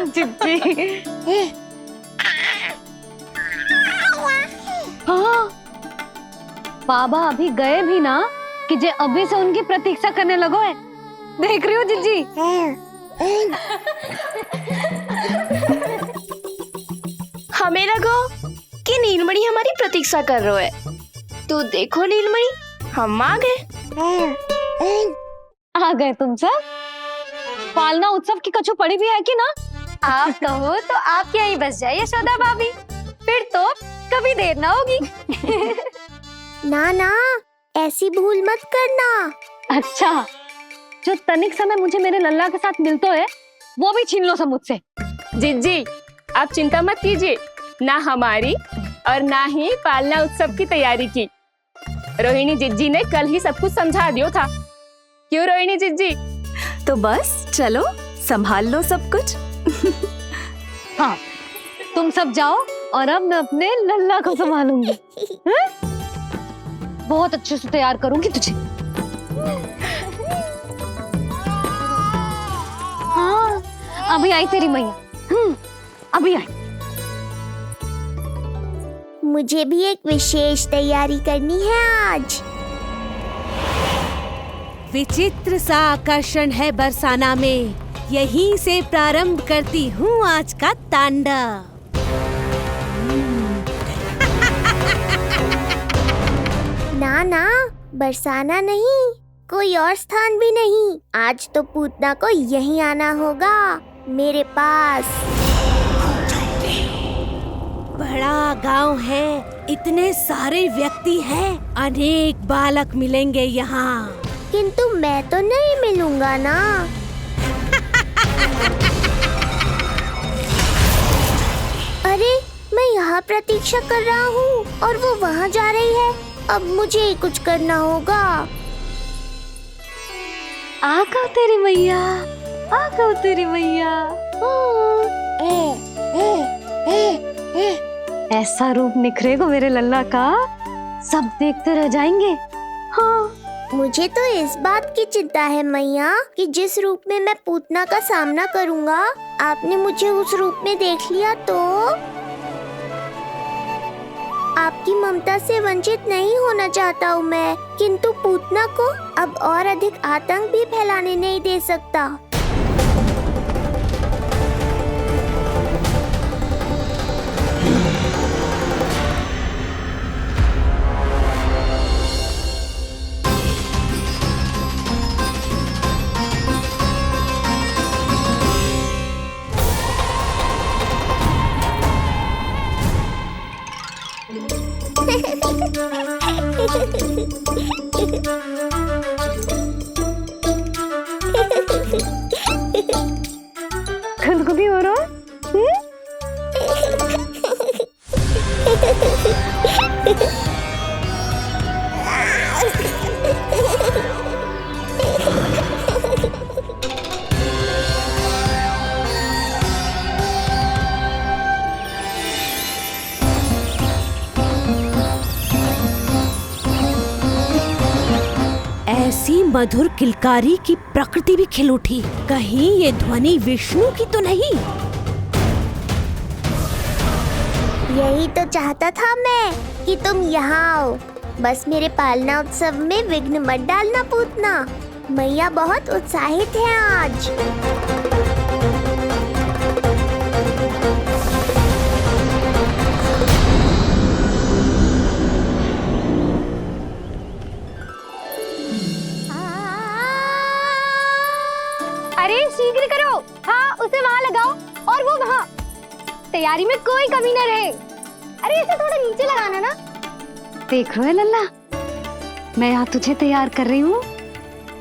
जिज्जी। हाँ, बाबा अभी गए भी ना कि जे अभी से उनकी प्रतीक्षा करने लगो है। देख रही हो जिज्जी? हमें लगो कि नीलमणि हमारी प्रतीक्षा कर रहे है। तो देखो नीलमणि, हम आ गए। आ गए तुम सब? पालना उत्सव की कछु पड़ी भी है कि ना? आप कहो तो आप यहीं बस जाइए यशोदा भाभी, फिर तो कभी देर ना होगी। ना ना, ऐसी भूल मत करना। अच्छा, जो तनिक समय मुझे मेरे लल्ला के साथ मिलते है वो भी छीन लो सब मुझसे। जिज्जी, आप चिंता मत कीजिए, ना हमारी और ना ही पालना उत्सव की तैयारी की। रोहिणी जिज्जी ने कल ही सब कुछ समझा दिया था। क्यों रोहिणी जिज्जी? तो बस चलो संभाल लो सब कुछ। हाँ, तुम सब जाओ और अब मैं अपने लल्ला को संभालूंगी। बहुत अच्छे से तैयार करूंगी तुझे। हाँ, अभी आई तेरी मैया। अभी आई। मुझे भी एक विशेष तैयारी करनी है आज। विचित्र सा आकर्षण है बरसाना में, यहीं से प्रारंभ करती हूँ आज का तांडव। ना ना, बरसाना नहीं, कोई और स्थान भी नहीं। आज तो पूतना को यहीं आना होगा, मेरे पास। बड़ा गांव है, इतने सारे व्यक्ति हैं, अनेक बालक मिलेंगे यहाँ। किंतु मैं तो नहीं मिलूंगा ना। अरे, मैं यहाँ प्रतीक्षा कर रहा हूँ और वो वहाँ जा रही है। अब मुझे ही कुछ करना होगा। आ गओ तेरी मैया, आ गओ तेरी मैया। ऐसा रूप निखरेगा मेरे लल्ला का, सब देखते रह जाएंगे। हाँ, मुझे तो इस बात की चिंता है मैया कि जिस रूप में मैं पूतना का सामना करूँगा, आपने मुझे उस रूप में देख लिया तो आपकी ममता से वंचित नहीं होना चाहता हूँ मैं, किंतु पूतना को अब और अधिक आतंक भी फैलाने नहीं दे सकता। खुदकुदी हो रहा है? ऐसी मधुर किलकारी की प्रकृति भी खिल उठी। कहीं ये ध्वनि विष्णु की तो नहीं? यही तो चाहता था मैं कि तुम यहाँ आओ। बस मेरे पालना उत्सव में विघ्न मत डालना पूतना। मैया बहुत उत्साहित है आज। अरे शीघ्र करो, हाँ उसे वहाँ लगाओ और वो वहाँ। तैयारी में कोई कमी न रहे। अरे इसे थोड़ा नीचे लगाना ना। देख रहे हो लल्ला, मैं यहाँ तुझे तैयार कर रही हूँ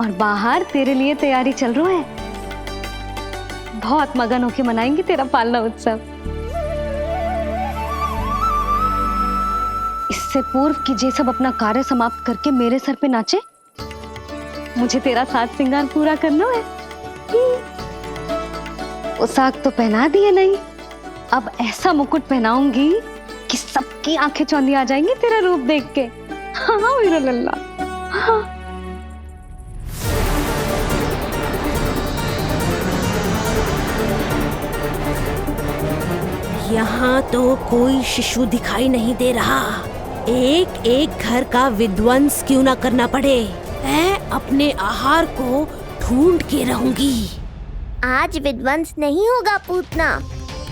और बाहर तेरे लिए तैयारी चल रहा है। बहुत मगन होके मनाएंगे तेरा पालना उत्सव। इससे पूर्व कि जे सब अपना कार्य समाप्त करके मेरे सर पे नाचे, मुझे तेरा साज श्रृंगार पूरा करना है। पोशाक तो पहना दिए नहीं, अब ऐसा मुकुट पहनाऊंगी कि सबकी आंखें चौंधी आ जाएंगी तेरा रूप देख के। हाँ मेरा लल्ला, हाँ। यहाँ तो कोई शिशु दिखाई नहीं दे रहा। एक एक घर का विध्वंस क्यों ना करना पड़े, मैं अपने आहार को ढूंढ के रहूंगी। आज विध्वंस नहीं होगा पूतना।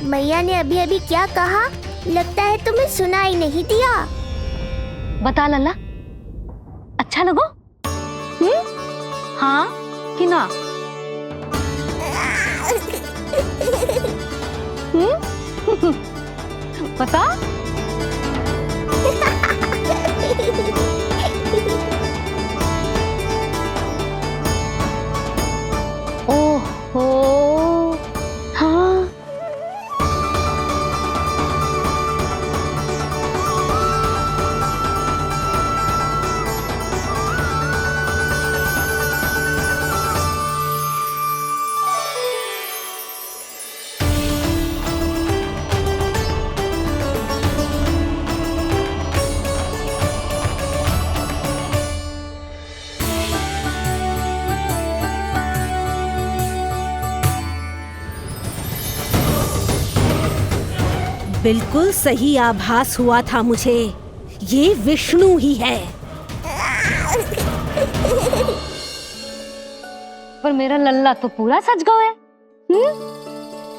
मैया ने अभी अभी क्या कहा, लगता है तुम्हें सुनाई नहीं दिया। बता लल्ला, अच्छा लगो? हाँ कि ना? बता। ओहो, हाँ। बिल्कुल सही आभास हुआ था मुझे, ये विष्णु ही है। पर मेरा लल्ला तो पूरा सच गया है।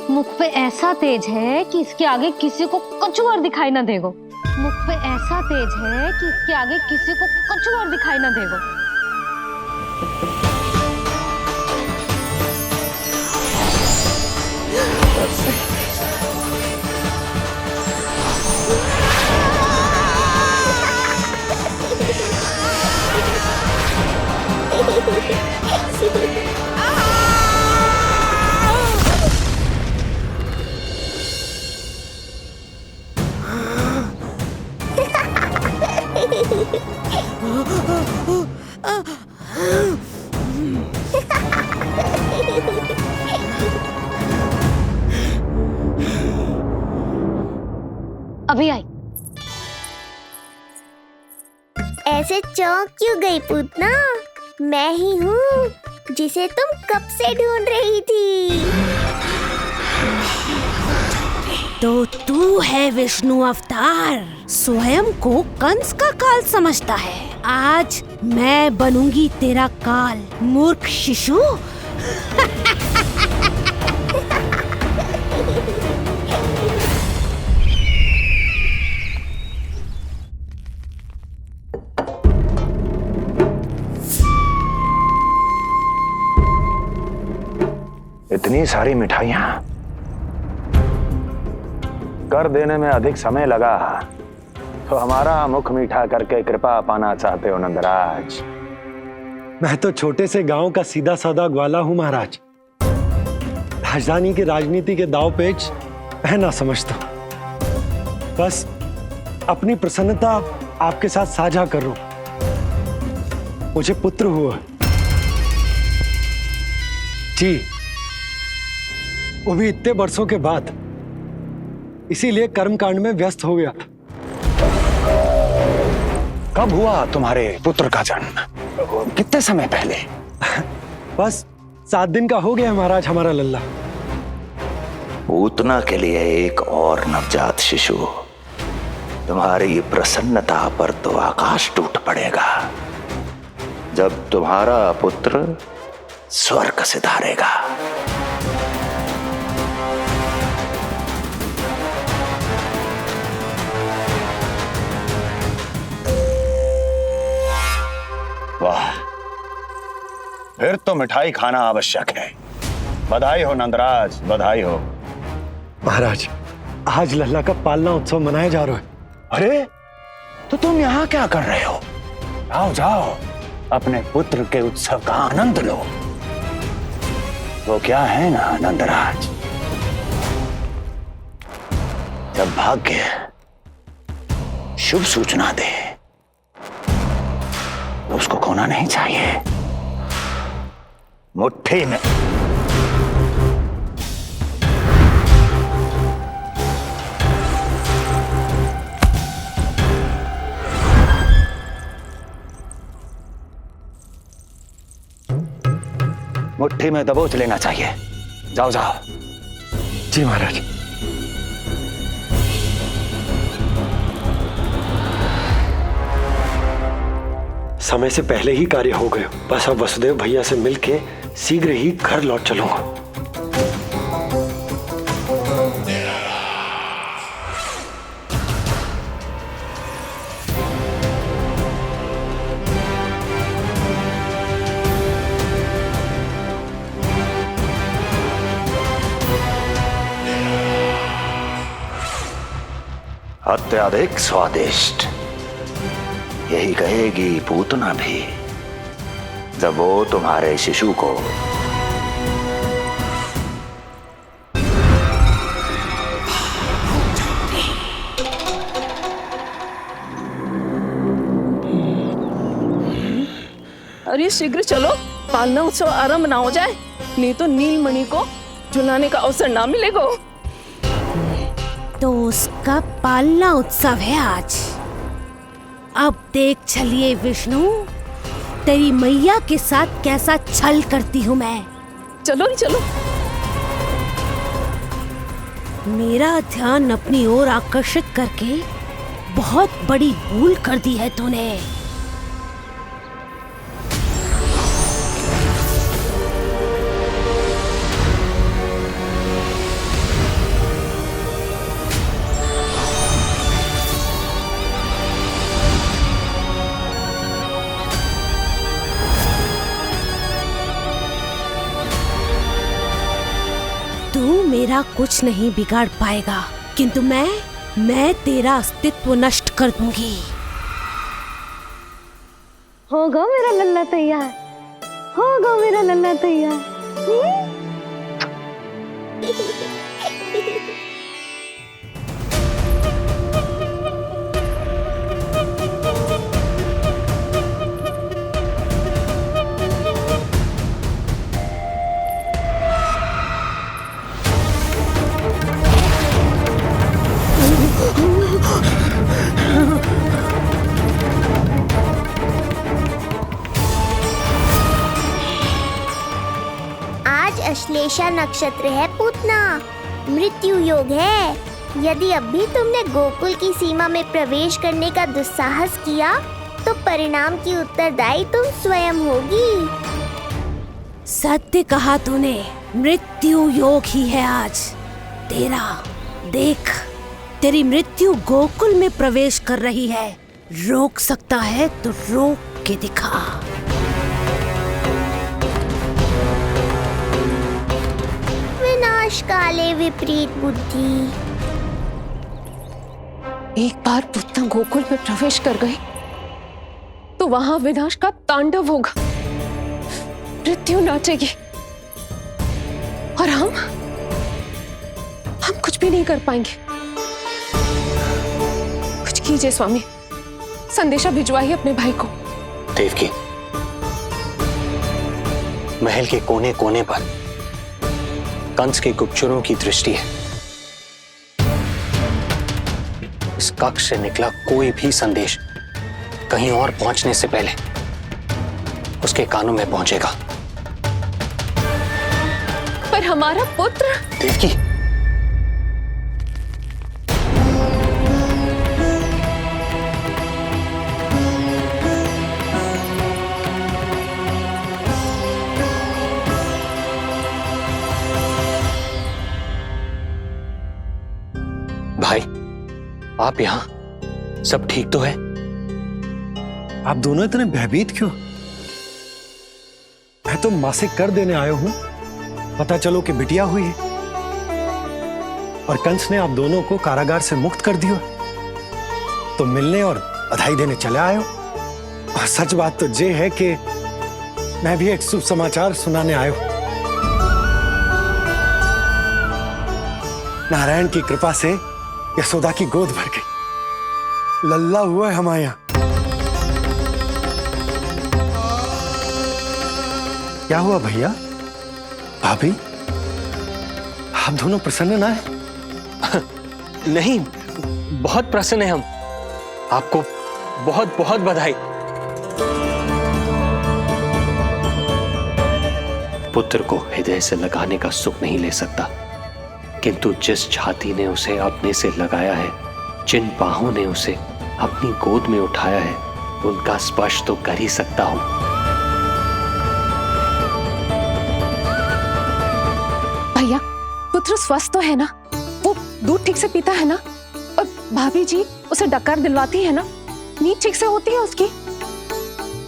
मुख पे ऐसा तेज है कि इसके आगे किसी को कुछ और दिखाई ना देगो। मुख पे ऐसा तेज है कि इसके आगे किसी को कुछ और दिखाई ना देगो। अभी आई। ऐसे चौंक क्यों गई पूतना? मैं ही हूँ जिसे तुम कब से ढूंढ रही थी। तो तू है विष्णु अवतार, स्वयं को कंस का काल समझता है। आज मैं बनूंगी तेरा काल, मूर्ख शिशु। इतनी सारी मिठाइयां कर देने में अधिक समय लगा तो हमारा मुख मीठा करके कृपा पाना चाहते हो नंदराज? मैं तो छोटे से गांव का सीधा साधा ग्वाला हूं महाराज। राजधानी की राजनीति के दाव पेच मैं ना समझता। बस अपनी प्रसन्नता आपके साथ साझा कर रहा हूं। मुझे पुत्र हुआ जी, वो भी इतने वर्षों के बाद, इसीलिए कर्मकांड में व्यस्त हो गया। कब हुआ तुम्हारे पुत्र का जन्म? कितने समय पहले? बस 7 दिन का हो गया महाराज हमारा लल्ला। पूतना के लिए एक और नवजात शिशु, तुम्हारी प्रसन्नता पर तो आकाश टूट पड़ेगा जब तुम्हारा पुत्र स्वर्ग सिधारेगा। वाह, फिर तो मिठाई खाना आवश्यक है। बधाई हो नंदराज, बधाई हो। महाराज, आज लल्ला का पालना उत्सव मनाया जा रहा है। अरे, तो तुम यहाँ क्या कर रहे हो? जाओ जाओ, अपने पुत्र के उत्सव का आनंद लो। वो क्या है ना नंदराज, जब भाग्य शुभ सूचना दे तो उसको खोना नहीं चाहिए। मुट्ठी में मुट्ठी में दबोच लेना चाहिए। जाओ जाओ। जी महाराज। समय से पहले ही कार्य हो गए। बस अब वसुदेव भैया से मिलके शीघ्र ही घर लौट चलूंगा। अत्यधिक स्वादिष्ट, यही कहेगी पूतना भी जब वो तुम्हारे शिशु को अरे शीघ्र चलो, पालना उत्सव आरंभ ना हो जाए, नहीं तो नीलमणि को झुलाने का अवसर ना मिलेगा। तो उसका पालना उत्सव है आज। अब देख चलिए विष्णु, तेरी मैया के साथ कैसा छल करती हूँ मैं। चलो ही चलो। मेरा ध्यान अपनी ओर आकर्षित करके बहुत बड़ी भूल कर दी है तूने। तू मेरा कुछ नहीं बिगाड़ पाएगा, किंतु मैं तेरा अस्तित्व नष्ट कर दूंगी। होगा मेरा लल्ला तैयार, होगा मेरा लल्ला तैयार। आज अश्लेषा नक्षत्र है पूतना, मृत्यु योग है। यदि अब भी तुमने गोकुल की सीमा में प्रवेश करने का दुस्साहस किया तो परिणाम की उत्तरदायी तुम स्वयं होगी। सत्य कहा तूने, मृत्यु योग ही है आज तेरा। देख, तेरी मृत्यु गोकुल में प्रवेश कर रही है। रोक सकता है तो रोक के दिखा। विनाश काले विपरीत बुद्धि। एक बार पूतना गोकुल में प्रवेश कर गई तो वहां विनाश का तांडव होगा, मृत्यु नाचेगी और हम कुछ भी नहीं कर पाएंगे। कुछ कीजिए स्वामी, संदेशा भिजवाइए अपने भाई को। देवकी, महल के कोने कोने पर कंस के गुप्तचरों की दृष्टि है। इस कक्ष से निकला कोई भी संदेश कहीं और पहुंचने से पहले उसके कानों में पहुंचेगा। पर हमारा पुत्र। देवकी, भाई, आप यहाँ सब ठीक तो है? आप दोनों इतने भयभीत क्यों? मैं तो मासिक कर देने आया हूं, पता चलो कि बिटिया हुई है और कंस ने आप दोनों को कारागार से मुक्त कर दिया, तो मिलने और बधाई देने चले आए हो। और सच बात तो ये है कि मैं भी एक शुभ समाचार सुनाने आया हूं। नारायण की कृपा से यशोदा की गोद भर गई, लल्ला हुआ है हमारे यहां। क्या हुआ भैया, भाभी, आप दोनों प्रसन्न ना है? नहीं, बहुत प्रसन्न है हम। आपको बहुत बहुत बधाई। पुत्र को हृदय से लगाने का सुख नहीं ले सकता, किंतु जिस छाती ने उसे अपने से लगाया है, जिन बाहों ने उसे अपनी गोद में उठाया है, उनका स्पर्श तो कर ही सकता हूं। भैया, पुत्र स्वस्थ तो है ना? वो दूध ठीक से पीता है ना? और भाभी जी उसे डकार दिलवाती है ना? नींद ठीक से होती है उसकी?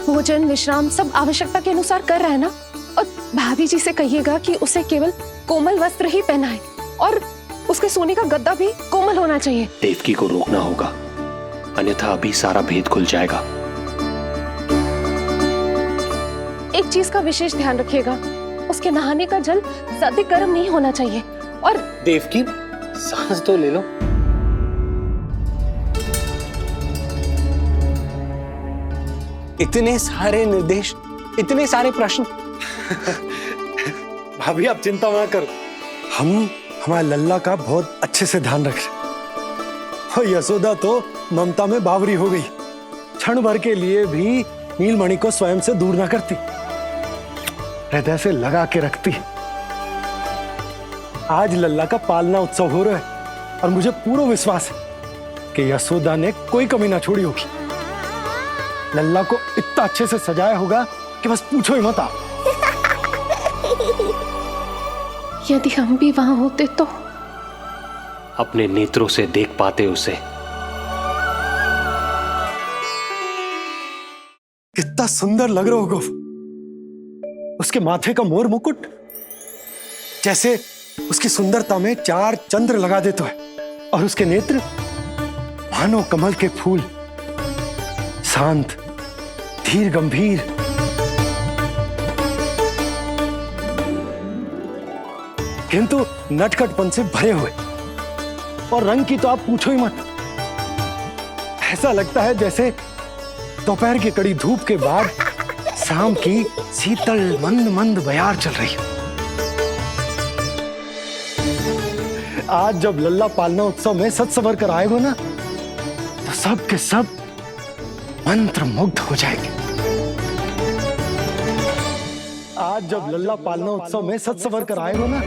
भोजन विश्राम सब आवश्यकता के अनुसार कर रहा है ना? और भाभी जी से कहिएगा कि उसे केवल कोमल वस्त्र ही पहनाए और उसके सोने का गद्दा भी कोमल होना चाहिए। देवकी को रोकना होगा, अन्यथा अभी सारा भेद खुल जाएगा। एक चीज का विशेष ध्यान रखिएगा, उसके नहाने का जल ज्यादा गर्म नहीं होना चाहिए। और देवकी, सांस तो ले लो। इतने सारे निर्देश, इतने सारे प्रश्न। भाभी आप चिंता ना करो, हम हमारे लल्ला का बहुत अच्छे से ध्यान रख रहे। और यशोदा तो ममता में बावरी हो गई, क्षण भर के लिए भी नीलमणि को स्वयं से दूर ना करती, हृदय से लगा के रखती। आज लल्ला का पालना उत्सव हो रहा है और मुझे पूरा विश्वास है कि यशोदा ने कोई कमी ना छोड़ी होगी। लल्ला को इतना अच्छे से सजाया होगा कि बस पूछो ही मत आप। यदि हम भी वहां होते तो अपने नेत्रों से देख पाते उसे। कितना सुंदर लग रहा होगा उसके माथे का मोर मुकुट, जैसे उसकी सुंदरता में 4 चंद्र लगा देते है। और उसके नेत्र मानो कमल के फूल, शांत धीर गंभीर। किंतु नटखटपन से भरे हुए, और रंग की तो आप पूछो ही मत। ऐसा लगता है जैसे दोपहर की कड़ी धूप के बाद शाम की शीतल मंद मंद बयार चल रही है। आज जब लल्ला पालना उत्सव में सज सवर कर आएगा ना, तो सब के सब मंत्र मुग्ध हो जाएंगे। आज जब लल्ला पालना उत्सव में सज सवर कर आएगा ना,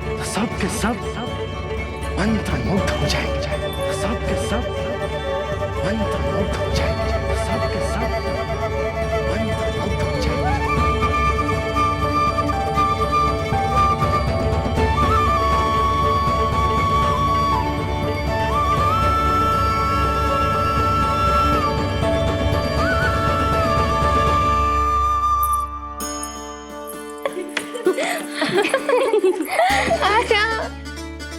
तो सब के सब मंत्र मुग्ध हो जाएंगे। सब के सब मंत्र मुग्ध हो जाएंगे। सब के सब मंत्र मुग्ध हो जाएंगे।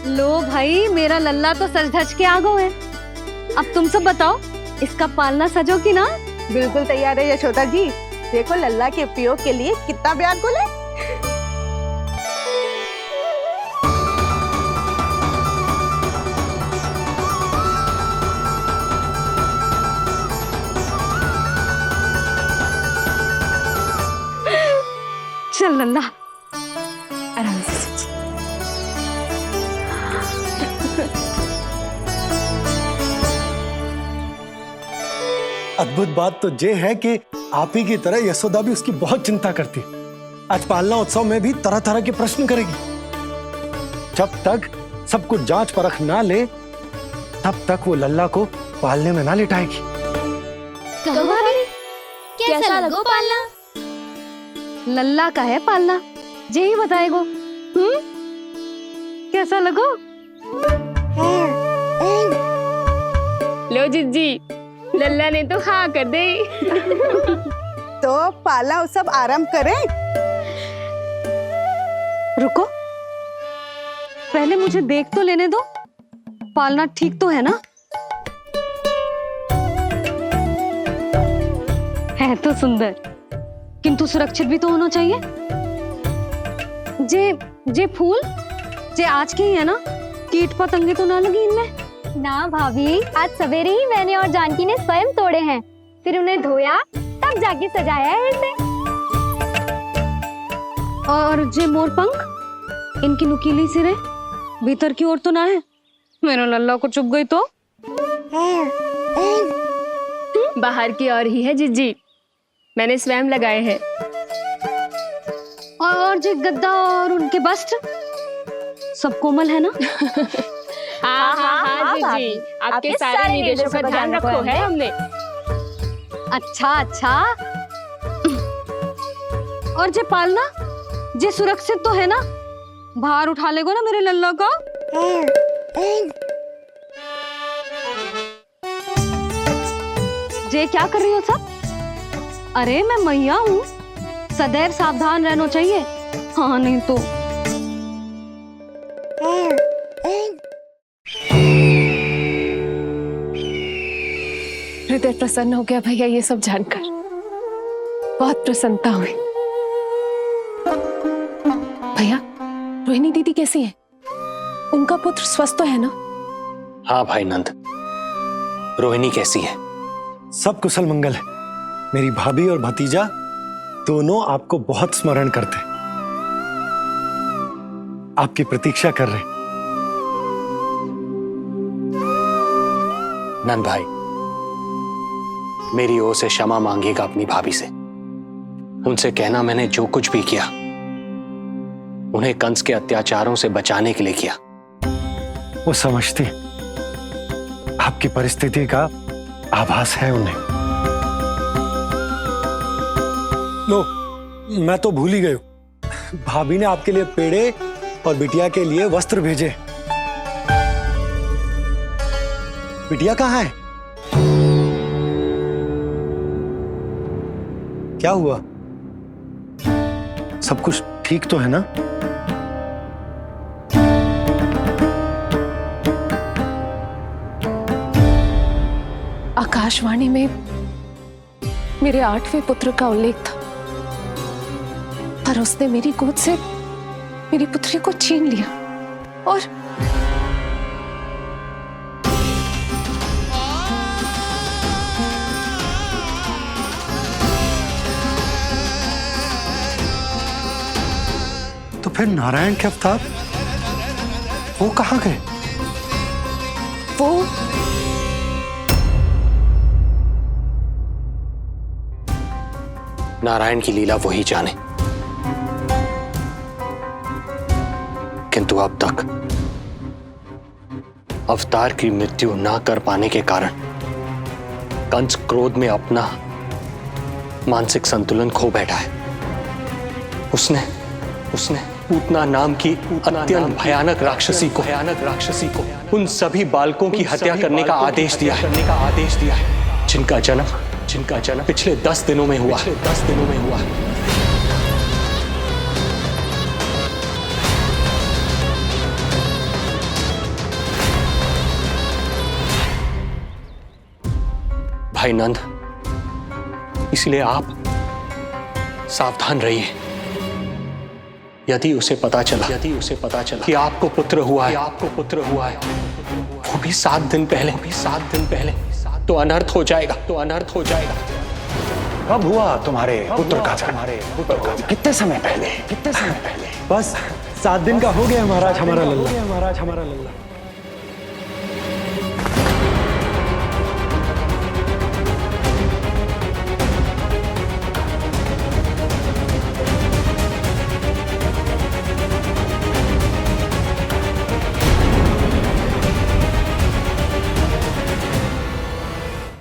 लो भाई, मेरा लल्ला तो सज धज के आ गो है। अब तुम सब बताओ, इसका पालना सजो कि ना? बिल्कुल तैयार है यशोदा जी। देखो लल्ला के उपयोग के लिए कितना व्याकुल है। चल लल्ला, आराम से। अद्भुत बात तो ये है कि आप ही की तरह यशोदा भी उसकी बहुत चिंता करती। आज पालना उत्सव में भी तरह तरह के प्रश्न करेगी। जब तक सब कुछ जांच परख ना ले, तब तक वो लल्ला को पालने में ना लिटाएगी। कैसा लगो पालना? लल्ला का है पालना, जे ही बताएगो। कैसा लगो? लो जिज्जी, लल्ला ने तो हाँ कर दे। तो पालना उत्सव आरंभ करें। रुको, पहले मुझे देख तो लेने दो, पालना ठीक तो है ना? है तो सुंदर, किंतु सुरक्षित भी तो होना चाहिए। जे फूल जे आज के ही है ना, कीट पतंगे तो ना लगी इनमें? ना भाभी, आज सवेरे ही मैंने और जानकी ने स्वयं तोड़े हैं, फिर उन्हें धोया, तब जाके सजाया है इसे। और जे मोर पंख, इनकी नुकीली सिरे भीतर की ओर तो ना है? मेरा लल्ला को चुभ गई तो? बाहर की ओर ही है जिज्जी, मैंने स्वयं लगाए हैं। और जे गद्दा और उनके वस्त्र सब कोमल है ना? हाँ जिज्जी, आपके सारे निर्देशों का ध्यान रखो है हमने। अच्छा अच्छा। और जे पालना जे सुरक्षित तो है ना, बाहर उठा लेगो ना मेरे लल्ला को। जे क्या कर रही हो सब? अरे मैं मैया हूँ, सदैव सावधान रहना चाहिए। हाँ नहीं तो हृदय प्रसन्न हो गया भैया ये सब जानकर, बहुत प्रसन्नता हुई। भैया रोहिणी दीदी कैसी है? उनका पुत्र स्वस्थ तो है ना? हाँ भाई नंद, रोहिणी कैसी है? सब कुशल मंगल है। मेरी भाभी और भतीजा दोनों आपको बहुत स्मरण करते, आपकी प्रतीक्षा कर रहे। नंद भाई, मेरी ओर से क्षमा मांगेगा अपनी भाभी से। उनसे कहना मैंने जो कुछ भी किया उन्हें कंस के अत्याचारों से बचाने के लिए किया। वो समझती, आपकी परिस्थिति का आभास है उन्हें। लो, मैं तो भूल ही गई हूं। भाभी ने आपके लिए पेड़े और बिटिया के लिए वस्त्र भेजे। बिटिया कहाँ है? क्या हुआ? सब कुछ ठीक तो है ना? आकाशवाणी में मेरे 8वें पुत्र का उल्लेख था, पर उसने मेरी गोद से मेरी पुत्री को छीन लिया और तो फिर नारायण के अवतार वो कहाँ गए? वो नारायण की लीला वही जाने, किंतु अब तक अवतार की मृत्यु ना कर पाने के कारण कंस क्रोध में अपना मानसिक संतुलन खो बैठा है। उसने पूतना नाम की अत्यंत भयानक राक्षसी को उन सभी बालकों की हत्या करने का आदेश दिया है, जिनका जन्म पिछले 10 दिनों में हुआ। भाई नंद, इसलिए आप सावधान रहिए। यदि उसे पता चला कि आपको पुत्र हुआ है, वो भी 7 दिन पहले, तो अनर्थ हो जाएगा। कब हुआ तुम्हारे पुत्र का जन्म? कितने समय पहले? बस 7 दिन का हो गया महाराज हमारा लल्ला।